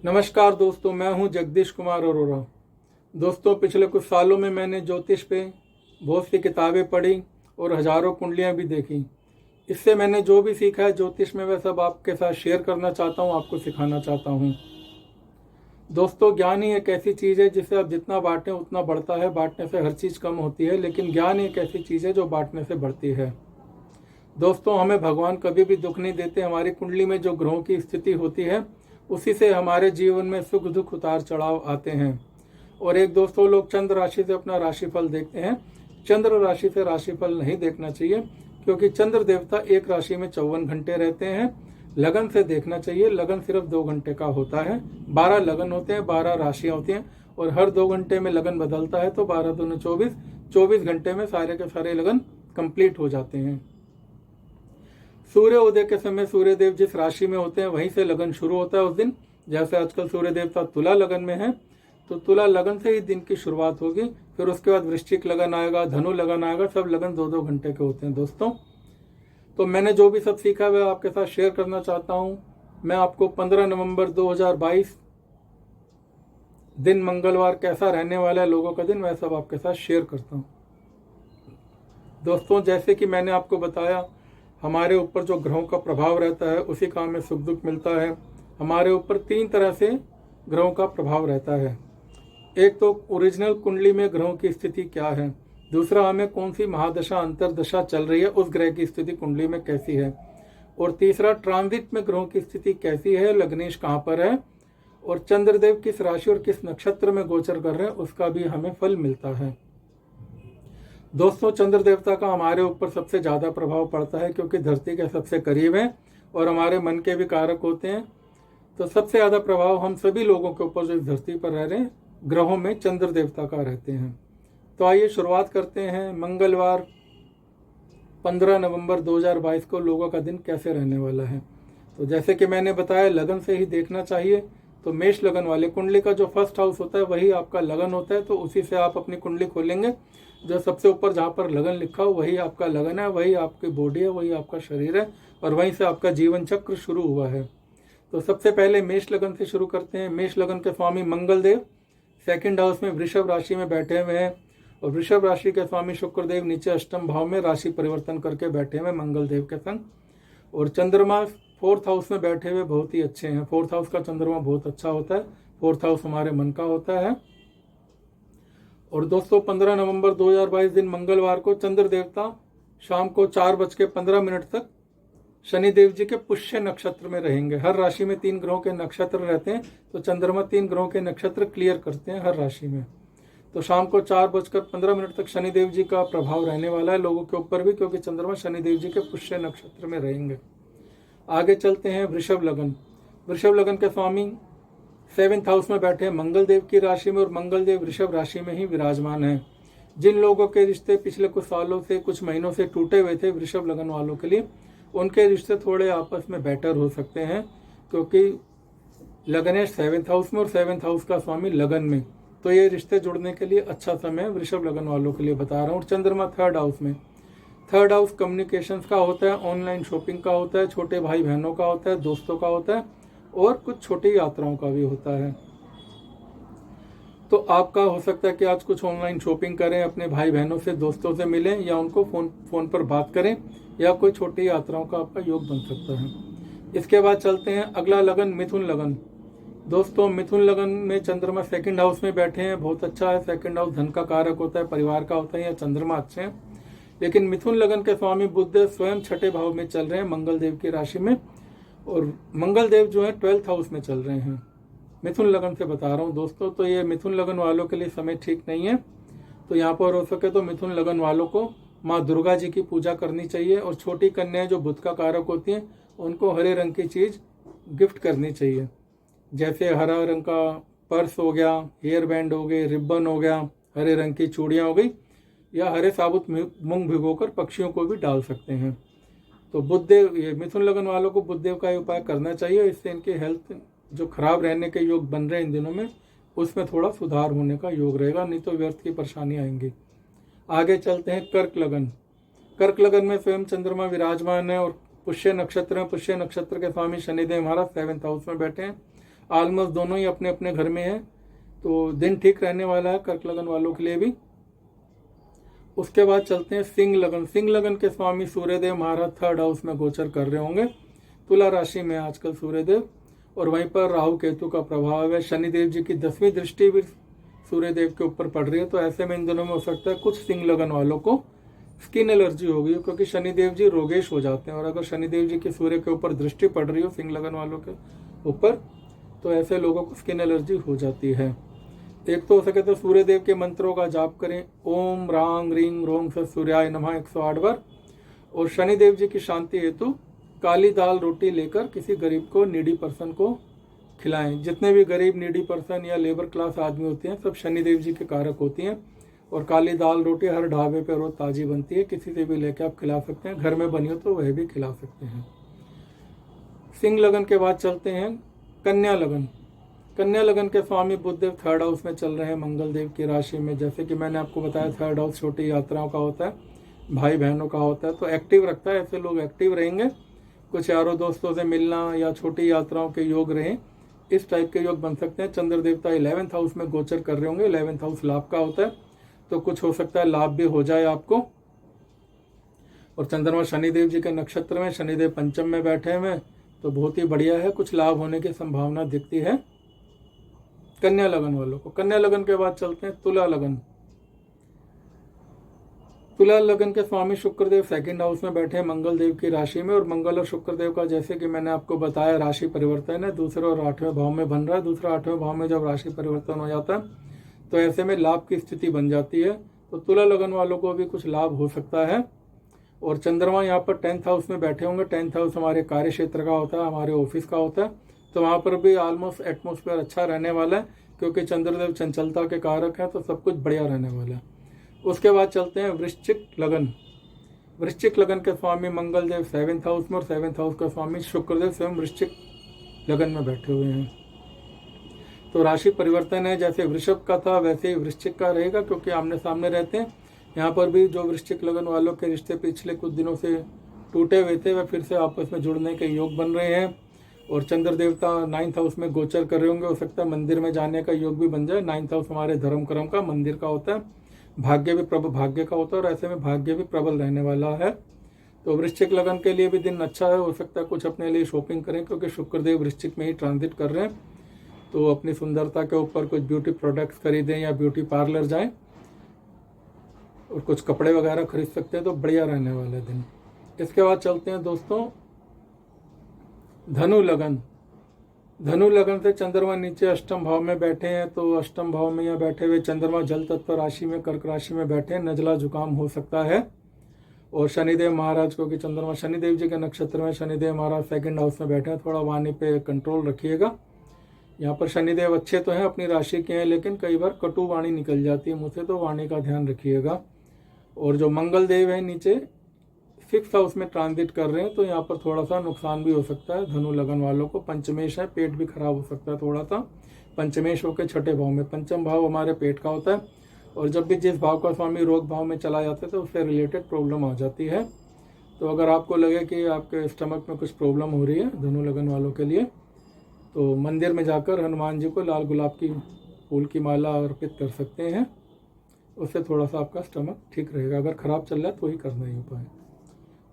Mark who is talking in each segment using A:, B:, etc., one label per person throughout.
A: नमस्कार दोस्तों, मैं हूं जगदीश कुमार अरोरा। दोस्तों, पिछले कुछ सालों में मैंने ज्योतिष पे बहुत सी किताबें पढ़ी और हजारों कुंडलियां भी देखी। इससे मैंने जो भी सीखा है ज्योतिष में, वह सब आपके साथ शेयर करना चाहता हूं, आपको सिखाना चाहता हूं। दोस्तों, ज्ञान ही एक ऐसी चीज़ है जिसे आप जितना बांटें उतना बढ़ता है। बांटने से हर चीज़ कम होती है, लेकिन ज्ञान एक ऐसी चीज़ है जो बांटने से बढ़ती है। दोस्तों, हमें भगवान कभी भी दुख नहीं देते। हमारी कुंडली में जो ग्रहों की स्थिति होती है, उसी से हमारे जीवन में सुख दुख उतार चढ़ाव आते हैं। और एक दोस्तों, लोग चंद्र राशि से अपना राशिफल देखते हैं। चंद्र राशि से राशिफल नहीं देखना चाहिए, क्योंकि चंद्र देवता एक राशि में 54 घंटे रहते हैं। लगन से देखना चाहिए। लगन सिर्फ 2 घंटे का होता है। 12 लगन होते हैं, 12 राशियां होती हैं, और हर 2 घंटे में लगन बदलता है। तो 12 दूनी 24, 24 घंटे में सारे के सारे लगन कंप्लीट हो जाते हैं। सूर्य उदय के समय सूर्य देव जिस राशि में होते हैं, वहीं से लगन शुरू होता है उस दिन। जैसे आजकल सूर्य देवता तुला लगन में है, तो तुला लगन से ही दिन की शुरुआत होगी। फिर उसके बाद वृश्चिक लगन आएगा, धनु लगन आएगा। सब लगन 2-2 घंटे के होते हैं दोस्तों। तो मैंने जो भी सब सीखा वह आपके साथ शेयर करना चाहता हूँ। मैं आपको 15 नवंबर 2022 दिन मंगलवार कैसा रहने वाला है, लोगों का दिन, वह सब आपके साथ शेयर करता हूँ। दोस्तों, जैसे कि मैंने आपको बताया, हमारे ऊपर जो ग्रहों का प्रभाव रहता है, उसी का हमें सुख दुख मिलता है। हमारे ऊपर 3 तरह से ग्रहों का प्रभाव रहता है। एक तो ओरिजिनल कुंडली में ग्रहों की स्थिति क्या है। दूसरा, हमें कौन सी महादशा अंतरदशा चल रही है, उस ग्रह की स्थिति कुंडली में कैसी है। और तीसरा, ट्रांजिट में ग्रहों की स्थिति कैसी है, लग्नेश कहाँ पर है, और चंद्रदेव किस राशि और किस नक्षत्र में गोचर कर रहे हैं, उसका भी हमें फल मिलता है। दोस्तों, चंद्र देवता का हमारे ऊपर सबसे ज़्यादा प्रभाव पड़ता है, क्योंकि धरती के सबसे करीब है और हमारे मन के भी कारक होते हैं। तो सबसे ज़्यादा प्रभाव हम सभी लोगों के ऊपर जो इस धरती पर रह रहे हैं, ग्रहों में चंद्र देवता का रहते हैं। तो आइए शुरुआत करते हैं। मंगलवार 15 नवंबर 2022 को लोगों का दिन कैसे रहने वाला है। तो जैसे कि मैंने बताया, लगन से ही देखना चाहिए। तो मेष लगन वाले, कुंडली का जो फर्स्ट हाउस होता है वही आपका लगन होता है। तो उसी से आप अपनी कुंडली खोलेंगे। जो सबसे ऊपर जहाँ पर लगन लिखा हो वही आपका लगन है, वही आपकी बॉडी है, वही आपका शरीर है, और वहीं से आपका जीवन चक्र शुरू हुआ है। तो सबसे पहले मेष लगन से शुरू करते हैं। मेष लगन के स्वामी मंगल देव सेकंड हाउस में वृषभ राशि में बैठे हुए हैं, और वृषभ राशि के स्वामी शुक्र देव नीचे अष्टम भाव में राशि परिवर्तन करके बैठे हुए मंगल देव के संग। और चंद्रमा 4th हाउस में बैठे हुए बहुत ही अच्छे हैं। 4th हाउस का चंद्रमा बहुत अच्छा होता है। 4th हाउस हमारे मन का होता है। और दोस्तों, 15 नवंबर 2022 दिन मंगलवार को चंद्र देवता शाम को 4:15 तक शनिदेव जी के पुष्य नक्षत्र में रहेंगे। हर राशि में 3 ग्रहों के नक्षत्र रहते हैं, तो चंद्रमा 3 ग्रहों के नक्षत्र क्लियर करते हैं हर राशि में। तो शाम को 4:15 तक शनिदेव जी का प्रभाव रहने वाला है लोगों के ऊपर भी, क्योंकि चंद्रमा शनिदेव जी के पुष्य नक्षत्र में रहेंगे। आगे चलते हैं वृषभ लगन। वृषभ लगन के स्वामी 7th हाउस में बैठे हैं मंगल देव की राशि में, और मंगल देव वृषभ राशि में ही विराजमान है। जिन लोगों के रिश्ते पिछले कुछ सालों से, कुछ महीनों से टूटे हुए थे, वृषभ लगन वालों के लिए उनके रिश्ते थोड़े आपस में बेटर हो सकते हैं, क्योंकि लगन है 7th हाउस में और 7th हाउस का स्वामी लगन में। तो ये रिश्ते जुड़ने के लिए अच्छा समय वृषभ लगन वालों के लिए बता रहा हूँ। और चंद्रमा 3rd हाउस में, 3rd हाउस कम्युनिकेशंस का होता है, ऑनलाइन शॉपिंग का होता है, छोटे भाई बहनों का होता है, दोस्तों का होता है, और कुछ छोटी यात्राओं का भी होता है। तो आपका हो सकता है कि आज कुछ ऑनलाइन शॉपिंग करें, अपने भाई बहनों से, दोस्तों से मिलें, या उनको फोन पर बात करें, या कोई छोटी यात्राओं का आपका योग बन सकता है। इसके बाद चलते हैं अगला लगन, मिथुन लगन। दोस्तों, मिथुन लगन में चंद्रमा 2nd हाउस में बैठे हैं, बहुत अच्छा है। 2nd हाउस धन का कारक होता है, परिवार का होता है, या चंद्रमा अच्छे हैं। लेकिन मिथुन लगन के स्वामी बुध स्वयं 6ठे भाव में चल रहे हैं मंगल देव की राशि में, और मंगल देव जो है 12th हाउस में चल रहे हैं। मिथुन लगन से बता रहा हूँ दोस्तों। तो ये मिथुन लगन वालों के लिए समय ठीक नहीं है। तो यहाँ पर हो सके तो मिथुन लगन वालों को माँ दुर्गा जी की पूजा करनी चाहिए, और छोटी कन्याएं जो बुध का कारक होती हैं, उनको हरे रंग की चीज़ गिफ्ट करनी चाहिए। जैसे हरा रंग का पर्स हो गया, हेयर बैंड हो गए, रिबन हो गया, हरे रंग की चूड़ियाँ हो गई, या हरे साबुत मूंग भिगोकर पक्षियों को भी डाल सकते हैं। तो बुधदेव, ये मिथुन लगन वालों को बुधदेव का उपाय करना चाहिए। इससे इनकी हेल्थ जो खराब रहने के योग बन रहे हैं इन दिनों में, उसमें थोड़ा सुधार होने का योग रहेगा, नहीं तो व्यर्थ की परेशानी आएंगी। आगे चलते हैं कर्क लगन। कर्क लगन में स्वयं चंद्रमा विराजमान है, और पुष्य नक्षत्र है। पुष्य नक्षत्र के स्वामी शनिदेव महाराज 7th हाउस में बैठे हैं। ऑलमोस्ट दोनों ही अपने अपने घर में हैं, तो दिन ठीक रहने वाला है कर्क लगन वालों के लिए भी। उसके बाद चलते हैं सिंह लगन। सिंह लगन के स्वामी सूर्यदेव महाराज 3rd हाउस में गोचर कर रहे होंगे। तुला राशि में आजकल सूर्यदेव, और वहीं पर राहु केतु का प्रभाव है। शनिदेव जी की 10वीं दृष्टि भी सूर्यदेव के ऊपर पड़ रही है। तो ऐसे में इन दिनों में हो सकता है कुछ सिंह लगन वालों को स्किन एलर्जी होगी, क्योंकि शनिदेव जी रोगेश हो जाते हैं, और अगर शनिदेव जी की सूर्य के ऊपर दृष्टि पड़ रही हो सिंह लगन वालों के ऊपर, तो ऐसे लोगों को स्किन एलर्जी हो जाती है। एक तो हो सके तो सूर्यदेव के मंत्रों का जाप करें, ओम रांग रींग रोंग स सूर्याय नमः 108 बार। और शनिदेव जी की शांति हेतु काली दाल रोटी लेकर किसी गरीब को, नीडी पर्सन को खिलाएं। जितने भी गरीब नीडी पर्सन या लेबर क्लास आदमी होते हैं सब शनिदेव जी के कारक होती हैं, और काली दाल रोटी हर ढाबे पे रोज ताजी बनती है, किसी से भी लेके आप खिला सकते हैं, घर में बनी हो तो वह भी खिला सकते हैं। सिंह लगन के बाद चलते हैं कन्या लगन। कन्या लगन के स्वामी बुधदेव 3rd हाउस में चल रहे हैं मंगल देव की राशि में। जैसे कि मैंने आपको बताया 3rd हाउस छोटी यात्राओं का होता है, भाई बहनों का होता है, तो एक्टिव रखता है। ऐसे लोग एक्टिव रहेंगे, कुछ यारों दोस्तों से मिलना या छोटी यात्राओं के योग रहें, इस टाइप के योग बन सकते हैं। चंद्र देवता 11th हाउस में गोचर कर रहे होंगे। 11th हाउस लाभ का होता है, तो कुछ हो सकता है लाभ भी हो जाए आपको। और चंद्रमा शनिदेव जी के नक्षत्र में, शनिदेव पंचम में बैठे हुए, तो बहुत ही बढ़िया है, कुछ लाभ होने की संभावना दिखती है कन्या लगन वालों को। कन्या लगन के बाद चलते हैं तुला लगन। तुला लगन के स्वामी शुक्रदेव 2nd हाउस में बैठे हैं मंगल देव की राशि में, और मंगल और शुक्रदेव का जैसे कि मैंने आपको बताया राशि परिवर्तन है, दूसरे और 8वें भाव में बन रहा है। दूसरा 8वें भाव में जब राशि परिवर्तन हो जाता है तो ऐसे में लाभ की स्थिति बन जाती है, तो तुला लगन वालों को भी कुछ लाभ हो सकता है। और चंद्रमा यहाँ पर 10th हाउस में बैठे होंगे। 10th हाउस हमारे कार्य क्षेत्र का होता है, हमारे ऑफिस का होता है, तो वहाँ पर भी ऑलमोस्ट एटमोस्फेयर अच्छा रहने वाला है, क्योंकि चंद्रदेव चंचलता के कारक हैं, तो सब कुछ बढ़िया रहने वाला है। उसके बाद चलते हैं वृश्चिक लगन। वृश्चिक लगन के स्वामी मंगल देव 7th हाउस में, और 7th हाउस का स्वामी शुक्रदेव स्वयं वृश्चिक लगन में बैठे हुए हैं। तो राशि परिवर्तन है, जैसे वृषभ का था वैसे ही वृश्चिक का रहेगा, क्योंकि आमने सामने रहते हैं। यहाँ पर भी जो वृश्चिक लगन वालों के रिश्ते पिछले कुछ दिनों से टूटे हुए थे, वह फिर से आपस में जुड़ने के योग बन रहे हैं। और चंद्र देवता 9th हाउस में गोचर कर रहे होंगे, हो सकता है मंदिर में जाने का योग भी बन जाए। 9th हाउस हमारे धर्म कर्म का, मंदिर का होता है, भाग्य भी भाग्य का होता है, और ऐसे में भाग्य भी प्रबल रहने वाला है। तो वृश्चिक लगन के लिए भी दिन अच्छा है, हो सकता है कुछ अपने लिए शॉपिंग करें, क्योंकि शुक्रदेव वृश्चिक में ही ट्रांजिट कर रहे हैं, तो अपनी सुंदरता के ऊपर कुछ ब्यूटी प्रोडक्ट्स खरीदें या ब्यूटी पार्लर जाएं और कुछ कपड़े वगैरह खरीद सकते हैं, तो बढ़िया रहने वाले दिन। इसके बाद चलते हैं दोस्तों धनु लगन। धनु लगन से चंद्रमा नीचे अष्टम भाव में बैठे हैं, तो अष्टम भाव में यहाँ बैठे हुए चंद्रमा जल तत्व राशि में, कर्क राशि में बैठे हैं, नजला जुकाम हो सकता है। और शनिदेव महाराज को, कि चंद्रमा शनिदेव जी के नक्षत्र में, शनिदेव महाराज 2nd हाउस में बैठे हैं, थोड़ा वाणी पे कंट्रोल रखिएगा। यहाँ पर शनिदेव अच्छे तो हैं, अपनी राशि के हैं, लेकिन कई बार कटु वाणी निकल जाती है मुझसे, तो वाणी का ध्यान रखिएगा। और जो मंगल देव है नीचे 6th हाउस में ट्रांजिट कर रहे हैं, तो यहाँ पर थोड़ा सा नुकसान भी हो सकता है धनु लगन वालों को। पंचमेश है, पेट भी खराब हो सकता है थोड़ा सा। पंचमेश होकर 6ठे भाव में, पंचम भाव हमारे पेट का होता है, और जब भी जिस भाव का स्वामी रोग भाव में चला जाता है तो उससे रिलेटेड प्रॉब्लम आ जाती है। तो अगर आपको लगे कि आपके स्टमक में कुछ प्रॉब्लम हो रही है धनु लगन वालों के लिए, तो मंदिर में जाकर हनुमान जी को लाल गुलाब की फूल की माला अर्पित कर सकते हैं, उससे थोड़ा सा आपका स्टमक ठीक रहेगा। अगर खराब चल रहा है तो ही करना ही उपाय।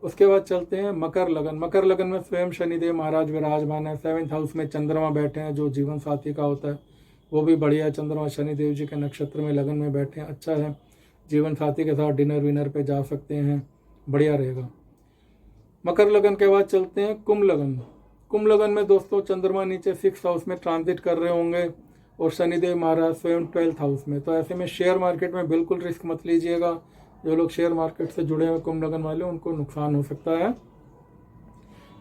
A: उसके बाद चलते हैं मकर लगन। मकर लगन में स्वयं शनिदेव महाराज विराजमान है। 7th हाउस में चंद्रमा बैठे हैं, जो जीवन साथी का होता है वो भी बढ़िया है। चंद्रमा शनिदेव जी के नक्षत्र में लगन में बैठे हैं, अच्छा है। जीवन साथी के साथ डिनर विनर पे जा सकते हैं, बढ़िया रहेगा। मकर लगन के बाद चलते हैं कुंभ लगन। कुंभ लगन में दोस्तों चंद्रमा नीचे 6th हाउस में ट्रांजिट कर रहे होंगे, और शनिदेव महाराज स्वयं 12th हाउस में। तो ऐसे में शेयर मार्केट में बिल्कुल रिस्क मत लीजिएगा। जो लोग शेयर मार्केट से जुड़े हुए कुंभ लगन वाले, उनको नुकसान हो सकता है,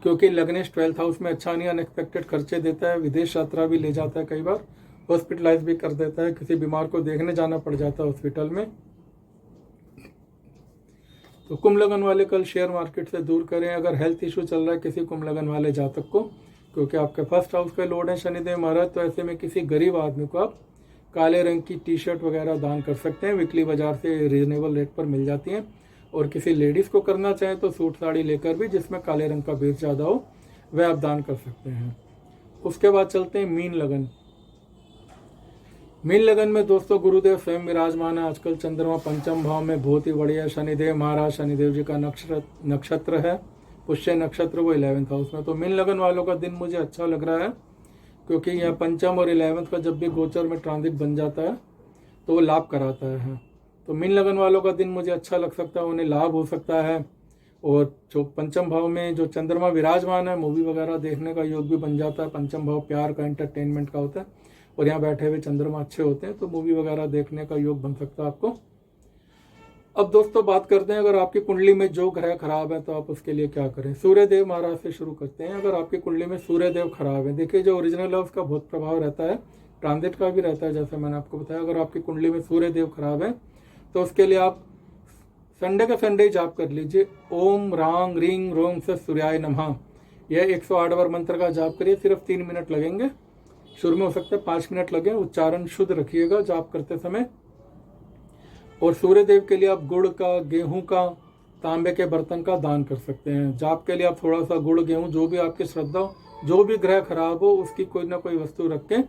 A: क्योंकि लग्नेश 12th हाउस में अच्छा नहीं, अनएक्सपेक्टेड खर्चे देता है, विदेश यात्रा भी ले जाता है, कई बार हॉस्पिटलाइज भी कर देता है, किसी बीमार को देखने जाना पड़ जाता है हॉस्पिटल में। तो कुंभ लगन वाले कल शेयर मार्केट से दूर करें। अगर हेल्थ इशू चल रहा है किसी कुंभ लगन वाले जातक को, क्योंकि आपके 1st हाउस का लॉर्ड है शनिदेव महाराज, तो ऐसे में किसी गरीब आदमी को आप काले रंग की टी-शर्ट वगैरह दान कर सकते हैं। वीकली बाजार से रीजनेबल रेट पर मिल जाती हैं। और किसी लेडीज़ को करना चाहें तो सूट साड़ी लेकर भी जिसमें काले रंग का बीज ज़्यादा हो, वह आप दान कर सकते हैं। उसके बाद चलते हैं मीन लगन। मीन लगन में दोस्तों गुरुदेव स्वयं विराजमान है। आजकल चंद्रमा पंचम भाव में बहुत ही बढ़िया। शनिदेव महाराज, शनिदेव जी का नक्षत्र है पुष्य नक्षत्र, वो 11th हाउस में। तो मीन लगन वालों का दिन मुझे अच्छा लग रहा है, क्योंकि यह पंचम और 11th का जब भी गोचर में ट्रांजिट बन जाता है तो वो लाभ कराता है। तो मीन लगन वालों का दिन मुझे अच्छा लग सकता है, उन्हें लाभ हो सकता है। और जो पंचम भाव में जो चंद्रमा विराजमान है, मूवी वगैरह देखने का योग भी बन जाता है। पंचम भाव प्यार का, एंटरटेनमेंट का होता है, और यहाँ बैठे हुए चंद्रमा अच्छे होते हैं तो मूवी वगैरह देखने का योग बन सकता है आपको। अब दोस्तों बात करते हैं, अगर आपकी कुंडली में जो ग्रह खराब है तो आप उसके लिए क्या करें। सूर्यदेव महाराज से शुरू करते हैं। अगर आपकी कुंडली में सूर्यदेव खराब है, देखिए जो ओरिजिनल है उसका बहुत प्रभाव रहता है, ट्रांजिट का भी रहता है, जैसे मैंने आपको बताया। अगर आपकी कुंडली में सूर्यदेव खराब है तो उसके लिए आप संडे का संडे जाप कर लीजिए। ओम रांग रींग रोंग से सूर्याय नमः, यह 108 बार मंत्र का जाप करिए। सिर्फ 3 मिनट लगेंगे, शुरू में हो सकता है 5 मिनट लगे। उच्चारण शुद्ध रखिएगा जाप करते समय। और सूर्यदेव के लिए आप गुड़ का, गेहूं का, तांबे के बर्तन का दान कर सकते हैं। जाप के लिए आप थोड़ा सा गुड़, गेहूं, जो भी आपकी श्रद्धा हो, जो भी ग्रह खराब हो उसकी कोई ना कोई वस्तु रख के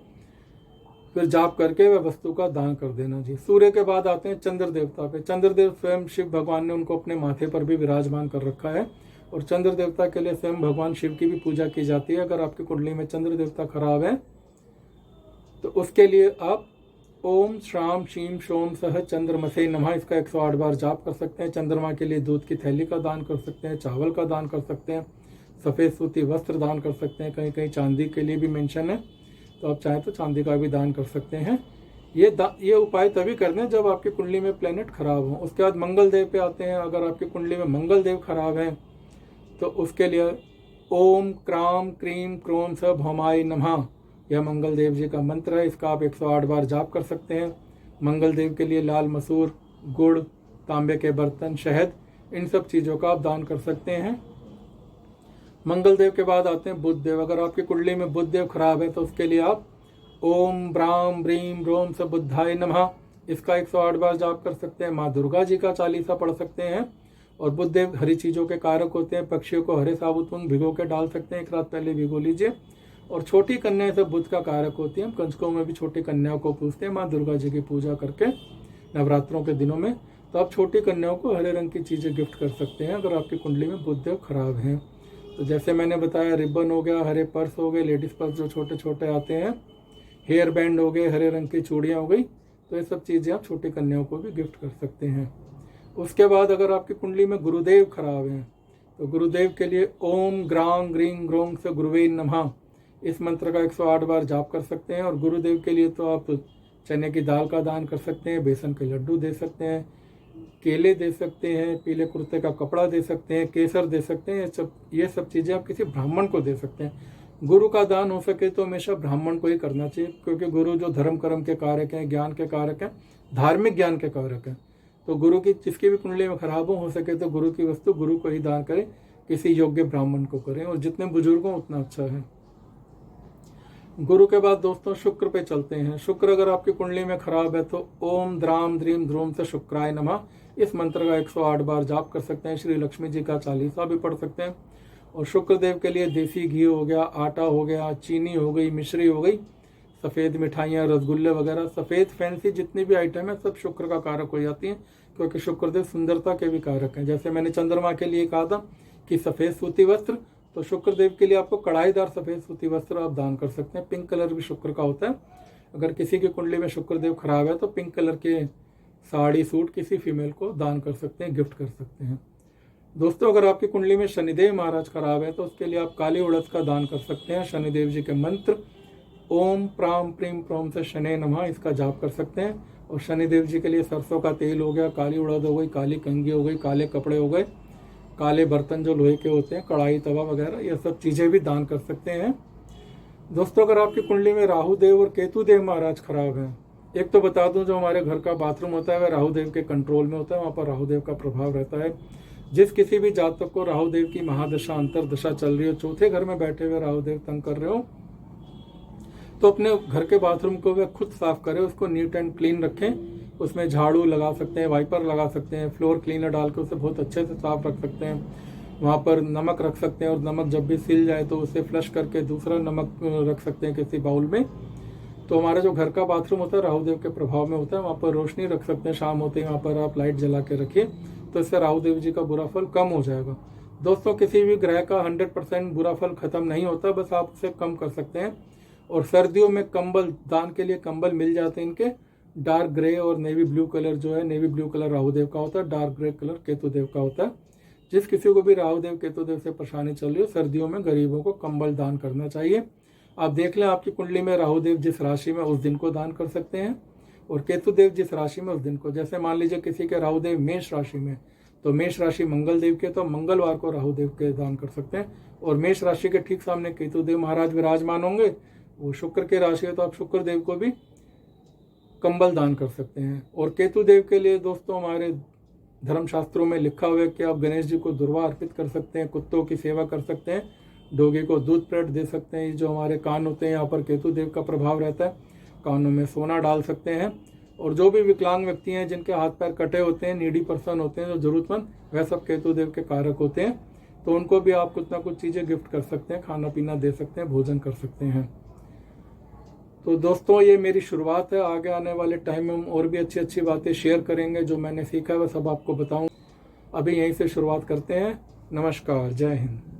A: फिर जाप करके वह वस्तु का दान कर देना जी। सूर्य के बाद आते हैं चंद्र देवता पे। चंद्र देव स्वयं शिव भगवान ने उनको अपने माथे पर भी विराजमान कर रखा है, और चंद्र देवता के लिए स्वयं भगवान शिव की भी पूजा की जाती है। अगर आपकी कुंडली में चंद्र देवता खराब है तो उसके लिए आप ओम श्राम शीम शोम सह चंद्रमसे नमः, इसका 108 बार जाप कर सकते हैं। चंद्रमा के लिए दूध की थैली का दान कर सकते हैं, चावल का दान कर सकते हैं, सफ़ेद सूती वस्त्र दान कर सकते हैं। कहीं कहीं चांदी के लिए भी मेंशन है, तो आप चाहें तो चांदी का भी दान कर सकते हैं। ये उपाय तभी करने हैं जब आपकी कुंडली में प्लेनेट खराब हो। उसके बाद मंगल देव पे आते हैं। अगर आपकी कुंडली में मंगल देव खराब है तो उसके लिए ओम क्राम क्रीम क्रोम स भौमाय नमः, यह मंगल देव जी का मंत्र है। इसका आप 108 बार जाप कर सकते हैं। मंगल देव के लिए लाल मसूर, गुड़, तांबे के बर्तन, शहद, इन सब चीज़ों का आप दान कर सकते हैं। मंगल देव के बाद आते हैं बुध देव। अगर आपकी कुंडली में बुध देव खराब है तो उसके लिए आप ओम ब्राम ब्रीम रोम स बुद्धाय नमः, इसका 108 बार जाप कर सकते हैं। माँ दुर्गा जी का चालीसा पढ़ सकते हैं। और बुध देव हरी चीज़ों के कारक होते हैं। पक्षियों को हरे साबुत मूंग भिगो के डाल सकते हैं, 1 रात पहले भिगो लीजिए। और छोटी कन्या सब बुध का कारक होती है। हम कंजकों में भी छोटी कन्याओं को पूजते हैं माँ दुर्गा जी की पूजा करके नवरात्रों के दिनों में। तो आप छोटी कन्याओं को हरे रंग की चीज़ें गिफ्ट कर सकते हैं अगर आपकी कुंडली में बुध देव खराब हैं। तो जैसे मैंने बताया, रिबन हो गया, हरे पर्स हो गए, लेडीज़ पर्स जो छोटे छोटे आते हैं, हेयर बैंड हो गए, हरे रंग की चूड़ियाँ हो गई, तो ये सब चीज़ें आप छोटी कन्याओं को भी गिफ्ट कर सकते हैं। उसके बाद अगर आपकी कुंडली में गुरुदेव खराब हैं तो गुरुदेव के लिए ओम ग्रांग ग्रींग ग्रोंग से गुरुवे नमः, इस मंत्र का 108 बार जाप कर सकते हैं। और गुरुदेव के लिए तो आप चने की दाल का दान कर सकते हैं, बेसन के लड्डू दे सकते हैं, केले दे सकते हैं, पीले कुर्ते का कपड़ा दे सकते हैं, केसर दे सकते हैं। ये सब चीज़ें आप किसी ब्राह्मण को दे सकते हैं। गुरु का दान हो सके तो हमेशा ब्राह्मण को ही करना चाहिए, क्योंकि गुरु जो धर्म कर्म के कारक हैं, ज्ञान के कारक हैं, धार्मिक ज्ञान के कारक हैं। तो गुरु की जिसकी भी कुंडली में खराब हो सके तो गुरु की वस्तु गुरु को ही दान करें, किसी योग्य ब्राह्मण को करें, और जितने बुजुर्ग हों उतना अच्छा है। गुरु के बाद दोस्तों शुक्र पे चलते हैं। शुक्र अगर आपकी कुंडली में खराब है तो ओम द्राम द्रीम ध्रुम से शुक्राय नमः, इस मंत्र का 108 बार जाप कर सकते हैं। श्री लक्ष्मी जी का चालीसा भी पढ़ सकते हैं। और शुक्र देव के लिए देसी घी हो गया, आटा हो गया, चीनी हो गई, मिश्री हो गई, सफ़ेद मिठाइयाँ, रसगुल्ले वगैरह, सफ़ेद फैंसी जितनी भी आइटम है सब शुक्र का कारक हो जाती हैं, क्योंकि शुक्रदेव सुंदरता के भी कारक हैं। जैसे मैंने चंद्रमा के लिए कहा था कि सफ़ेद सूती वस्त्र, तो शुक्रदेव के लिए आपको कढ़ाईदार सफ़ेद सूती वस्त्र आप दान कर सकते हैं। पिंक कलर भी शुक्र का होता है। अगर किसी की कुंडली में शुक्रदेव खराब है तो पिंक कलर के साड़ी सूट किसी फीमेल को दान कर सकते हैं, गिफ्ट कर सकते हैं। दोस्तों अगर आपकी कुंडली में शनिदेव महाराज खराब है तो उसके लिए आप काली उड़द का दान कर सकते हैं। शनिदेव जी के मंत्र ओम प्राम प्रीम प्रोम से शनि नमः, इसका जाप कर सकते हैं। और शनिदेव जी के लिए सरसों का तेल हो गया, काली उड़द हो गई, काली कंघी हो गई, काले कपड़े हो गए, काले बर्तन जो लोहे के होते हैं, कढ़ाई तवा वगैरह, ये सब चीज़ें भी दान कर सकते हैं। दोस्तों अगर आपकी कुंडली में राहु देव और केतु देव महाराज खराब हैं, एक तो बता दूं जो हमारे घर का बाथरूम होता है वह राहु देव के कंट्रोल में होता है, वहाँ पर राहु देव का प्रभाव रहता है। जिस किसी भी जातक को राहु देव की महादशा अंतरदशा चल रही हो, चौथे घर में बैठे हुए राहु देव तंग कर रहे हो, तो अपने घर के बाथरूम को वह खुद साफ करें, उसको नीट एंड क्लीन रखें। उसमें झाड़ू लगा सकते हैं, वाइपर लगा सकते हैं, फ्लोर क्लीनर डाल के उसे बहुत अच्छे से साफ रख सकते हैं। वहाँ पर नमक रख सकते हैं और नमक जब भी सिल जाए तो उसे फ्लश करके दूसरा नमक रख सकते हैं किसी बाउल में। तो हमारा जो घर का बाथरूम होता है राहु देव के प्रभाव में होता है, वहाँ पर रोशनी रख सकते हैं, शाम होते ही वहाँ पर आप लाइट जला के रखिए, तो इससे राहु देव जी का बुरा फल कम हो जाएगा। दोस्तों, किसी भी ग्रह का 100% बुरा फल खत्म नहीं होता, बस आप उसे कम कर सकते हैं। और सर्दियों में कंबल दान के लिए कंबल मिल जाते हैं इनके, डार्क ग्रे और नेवी ब्लू कलर जो है, नेवी ब्लू कलर राहु देव का होता है, डार्क ग्रे कलर केतु देव का होता है। जिस किसी को भी राहु देव केतु देव से परेशानी चल रही है, सर्दियों में गरीबों को कंबल दान करना चाहिए। आप देख लें आपकी कुंडली में राहु देव जिस राशि में उस दिन को दान कर सकते हैं, और केतु देव जिस राशि में उस दिन को। जैसे मान लीजिए किसी के राहु देव मेष राशि में, तो मेष राशि मंगल देव के, तो मंगलवार को राहु देव के दान कर सकते हैं। और मेष राशि के ठीक सामने केतु देव महाराज विराजमान होंगे, वो शुक्र की राशि है, तो आप शुक्र देव को भी कंबल दान कर सकते हैं। और केतु देव के लिए दोस्तों हमारे धर्मशास्त्रों में लिखा हुआ है कि आप गणेश जी को दुर्वा अर्पित कर सकते हैं, कुत्तों की सेवा कर सकते हैं, डोगी को दूध प्लेट दे सकते हैं। जो हमारे कान होते हैं, यहाँ पर केतु देव का प्रभाव रहता है, कानों में सोना डाल सकते हैं। और जो भी विकलांग व्यक्ति हैं, जिनके हाथ पैर कटे होते हैं, नीडी पर्सन होते हैं, जो जरूरतमंद, वह सब केतु देव के कारक होते हैं, तो उनको भी आप कुछ ना कुछ चीज़ें गिफ्ट कर सकते हैं, खाना पीना दे सकते हैं, भोजन कर सकते हैं। तो दोस्तों, ये मेरी शुरुआत है, आगे आने वाले टाइम में हम और भी अच्छी अच्छी बातें शेयर करेंगे, जो मैंने सीखा है वह सब आपको बताऊं। अभी यहीं से शुरुआत करते हैं। नमस्कार, जय हिंद।